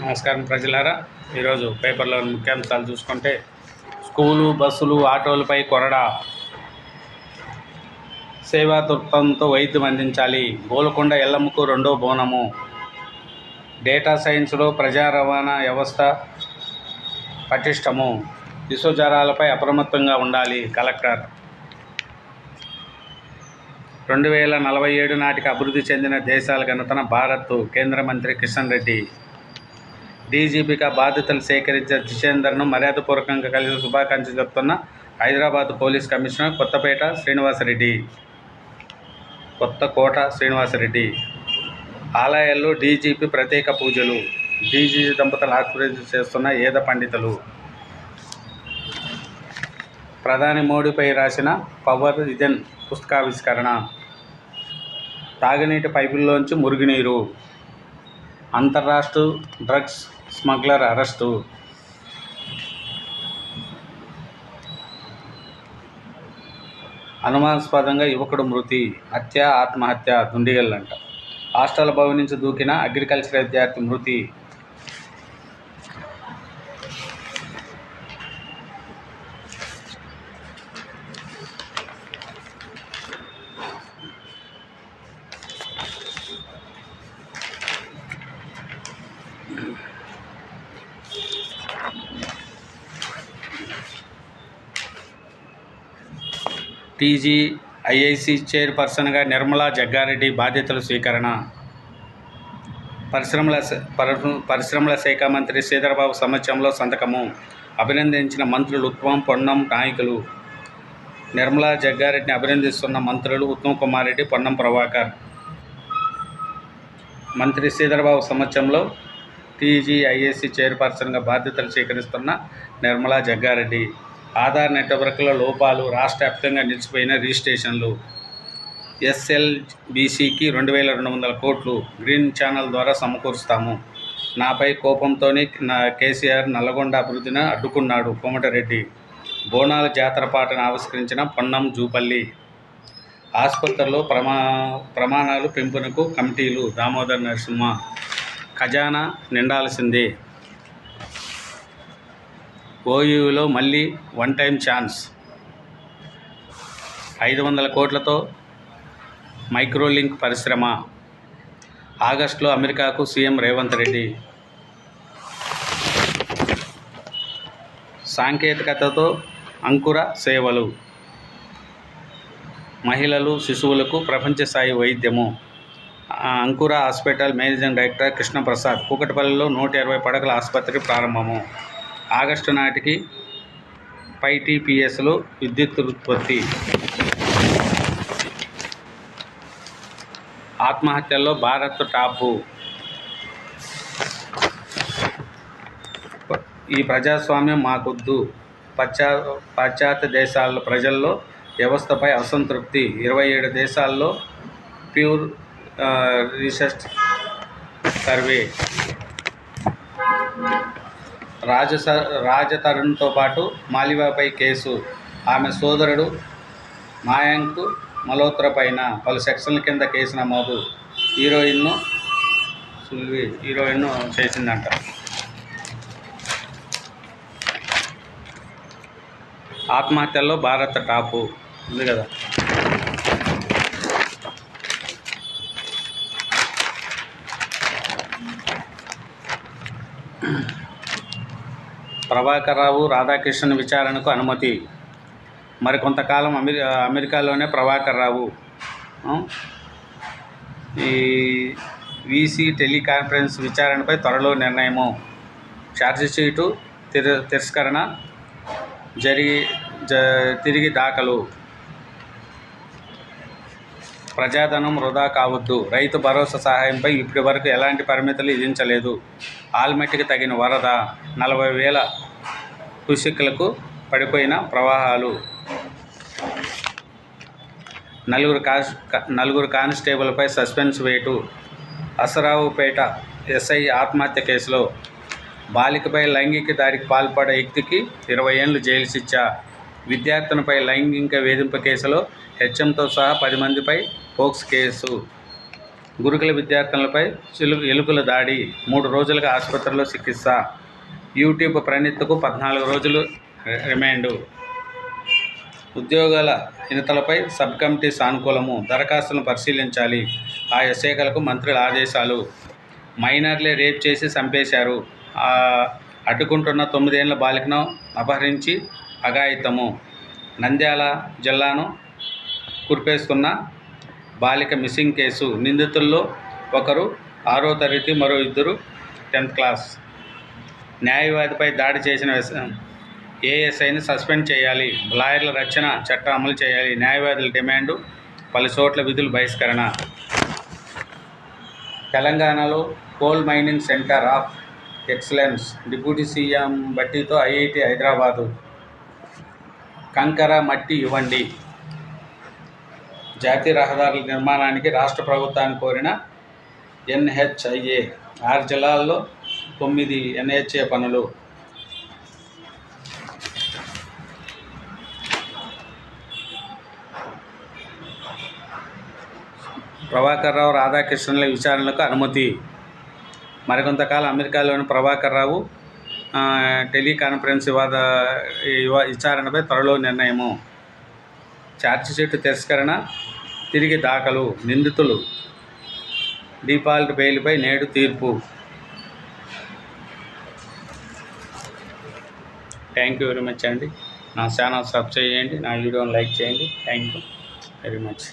నమస్కారం ప్రజలారా. ఈరోజు పేపర్లోని ముఖ్యాంశాలు చూసుకుంటే, స్కూలు, బస్సులు, ఆటోలపై కొరడా, సేవా దృక్పథంతో వైద్యం అందించాలి, గోల్కొండ ఎల్లమ్మకు రెండో బోనము, డేటా సైన్స్లో ప్రజా రవాణా వ్యవస్థ పటిష్టము, విషజ్వరాలపై అప్రమత్తంగా ఉండాలి కలెక్టర్. 2047 నాటికి అభివృద్ధి చెందిన దేశాల ఘనతన భారత్, కేంద్ర మంత్రి కిషన్ రెడ్డి. డీజీపీగా బాధ్యతలు సేకరించిన జితేందర్ను మర్యాదపూర్వకంగా కలిసి శుభాకాంక్షలు చెప్తున్న హైదరాబాద్ పోలీస్ కమిషనర్ కొత్తకోట శ్రీనివాసరెడ్డి. ఆలయాల్లో డీజీపీ ప్రత్యేక పూజలు, డీజీపీ దంపతులు ఆశీర్వదించి చేస్తున్న వేద పండితులు. ప్రధాని మోడీపై రాసిన పవర్ విజన్ పుస్తకావిష్కరణ. తాగునీటి పైపుల్లోంచి మురుగునీరు. అంతర్రాష్ట్ర డ్రగ్స్ స్మగ్లర్ అరెస్టు. అనుమానాస్పదంగా యువకుడు మృతి. ఆత్మహత్య దుండిగల్లంట. హాస్టల్ భవన్ నుంచి దూకిన అగ్రికల్చర్ విద్యార్థి మృతి. టీజీఐఐసి చైర్పర్సన్గా నిర్మలా జగ్గారెడ్డి బాధ్యతల స్వీకరణ. పరిశ్రమల శాఖ మంత్రి శ్రీధర్బాబు సమక్షంలో సంతకము. అభినందించిన మంత్రులు ఉత్తమ్, పొన్నం నాయకులు. నిర్మలా జగ్గారెడ్డిని అభినందిస్తున్న మంత్రులు ఉత్తమ్ కుమార్ రెడ్డి, పొన్నం ప్రభాకర్. మంత్రి శ్రీధర్బాబు సమక్షంలో టీజీఐఐసి చైర్పర్సన్గా బాధ్యతలు స్వీకరిస్తున్న నిర్మలా జగ్గారెడ్డి. ఆధార్ నెట్వర్క్ల లోపాలు, రాష్ట్ర వ్యాప్తంగా నిలిచిపోయిన రిజిస్ట్రేషన్లు. ఎస్ఎల్బీసీకి 2200 కోట్లు గ్రీన్ ఛానల్ ద్వారా సమకూరుస్తాము. నాపై కోపంతోనే కేసీఆర్ నల్లగొండ అభివృద్ధిని అడ్డుకున్నాడు కోమటిరెడ్డి. బోనాల జాతర పాటను ఆవిష్కరించిన పొన్నం జూపల్లి. ఆసుపత్రుల్లో ప్రమాణాలు పెంపునకు కమిటీలు. దామోదర్ నరసింహ. ఖజానా నిండాల్సిందే. ఓయూలో మళ్ళీ వన్ టైం ఛాన్స్. 500 కోట్లతో మైక్రోలింక్ పరిశ్రమ. ఆగస్టులో అమెరికాకు సీఎం రేవంత్ రెడ్డి. సాంకేతికతతో అంకుర సేవలు. మహిళలు, శిశువులకు ప్రపంచ స్థాయి వైద్యము. అంకుర హాస్పిటల్ మేనేజింగ్ డైరెక్టర్ కృష్ణప్రసాద్. కూకట్పల్లిలో 120 పడకల ఆసుపత్రి ప్రారంభము. ఆగస్టు నాటికి 5 TPSలో విద్యుత్ ఉత్పత్తి. ఆత్మహత్యల్లో భారత్ టాపు. ఈ ప్రజాస్వామ్యం మాకొద్దు. పాశ్చాత్య దేశాల ప్రజల్లో వ్యవస్థపై అసంతృప్తి. 27 దేశాల్లో ప్యూర్ రీసెర్చ్ సర్వే. రాజతరుణ్తో పాటు మాల్యాపై కేసు. ఆమె సోదరుడు మయాంక్ మల్హోత్రా పైన పలు సెక్షన్ల కింద కేసు నమోదు. హీరోయిన్ను చేసిందంట. ఆత్మహత్యల్లో భారత్ టాపు ఉంది కదా. ప్రభాకర్ రావు, రాధాకృష్ణన్ విచారణకు అనుమతి. మరికొంతకాలం అమెరికాలోనే ప్రభాకర్ రావు. ఈ వీసీ టెలికాన్ఫరెన్స్ విచారణపై త్వరలో నిర్ణయము. ఛార్జిషీటు తిరస్కరణ తిరిగి దాఖలు. ప్రజాధనం వృధా కావద్దు. రైతు భరోసా సహాయంపై ఇప్పటివరకు ఎలాంటి పరిమితులు విధించలేదు. ఆల్మట్టికి తగిన వరద. 40,000 క్యూసెక్కులకు పడిపోయిన ప్రవాహాలు. నలుగురు కానిస్టేబుల్పై సస్పెన్స్ వేటు. అసరావుపేట ఎస్ఐ ఆత్మహత్య కేసులో బాలికపై లైంగిక దాడికి పాల్పడ్డ వ్యక్తికి 20 ఏళ్లు జైలు శిక్ష. విద్యార్థినిపై లైంగిక వేధింపు కేసులో హెచ్ఎంతో సహా 10 మందిపై పోక్స్ కేసు. గురుకుల విద్యార్థులపై ఎలుకల దాడి, 3 రోజులుగా ఆసుపత్రిలో చికిత్స. యూట్యూబ్ ప్రణీత్కు 14 రోజులు రిమాండు. ఉద్యోగాల హినతలపై సబ్ కమిటీ సానుకూలము, దరఖాస్తులను పరిశీలించాలి. ఆయా శాఖలకు మంత్రుల ఆదేశాలు. మైనర్లే రేప్ చేసి చంపేశారు. అడ్డుకుంటున్న 9 ఏళ్ల బాలికను అపహరించి అఘాయిత్యము. నంద్యాల జిల్లాను కురిపేస్తున్న బాలిక మిస్సింగ్ కేసు. నిందితుల్లో ఒకరు 6వ తరగతి, మరో 2 10th క్లాస్. న్యాయవాదిపై దాడి చేసిన ఏఎస్ఐని సస్పెండ్ చేయాలి. లాయర్ల రక్షణ చట్టం అమలు చేయాలి. న్యాయవాదుల డిమాండు. పలు చోట్ల విధులు బహిష్కరణ. తెలంగాణలో coal mining centre of excellence. Deputy CM భట్టీతో ఐఐటి హైదరాబాదు. కంకర, మట్టి ఇవ్వండి. జాతీయ రహదారుల నిర్మాణానికి రాష్ట్ర ప్రభుత్వాన్ని కోరిన ఎన్హెచ్ఐఏ. 6 జిల్లాల్లో 9 ఎన్హెచ్ఏ పనులు. ప్రభాకర్ రావు, రాధాకృష్ణన్ల విచారణలకు అనుమతి. మరికొంతకాలం అమెరికాలోని ప్రభాకర్ రావు టెలికాన్ఫరెన్స్ విచారణపై త్వరలో నిర్ణయము. ఛార్జిషీటు తిరస్కరణ, తిరిగి దాఖలు. నిందితులు డిఫాల్ట్ బెయిల్పై నేడు తీర్పు. థ్యాంక్ యూ వెరీ మచ్ అండి. నా ఛానల్ సబ్స్క్రైబ్ చేయండి, నా వీడియోని లైక్ చేయండి. Thank you very much.